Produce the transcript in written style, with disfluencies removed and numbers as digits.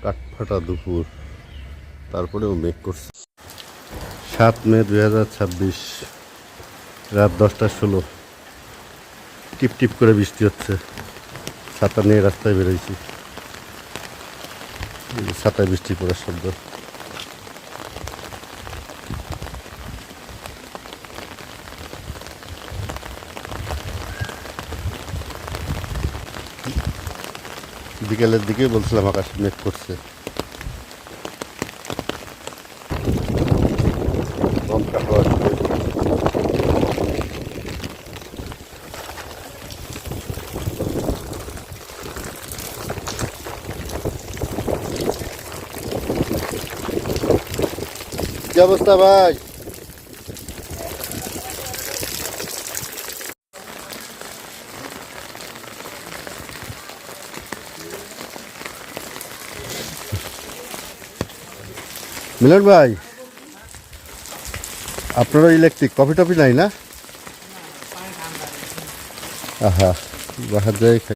কাঠফাটা দুপুর, তারপরেও মেঘ করছে। 7 মে 2026, রাত 10:16। টিপ টিপ করে বৃষ্টি হচ্ছে। ছাতা নিয়ে রাস্তায় বেরোইছি, ছাতায় বৃষ্টি পড়ার শব্দ। বিকেলের দিকে বলছিলাম আকাশ মেঘ করছে। দমকা হাওয়া শুরু হয়েছে। কি অবস্থা ভাই? মিলন ভাই, আপনারও ইলেকট্রিক, কফি টফি নাই না? আহা, বাহার যায়।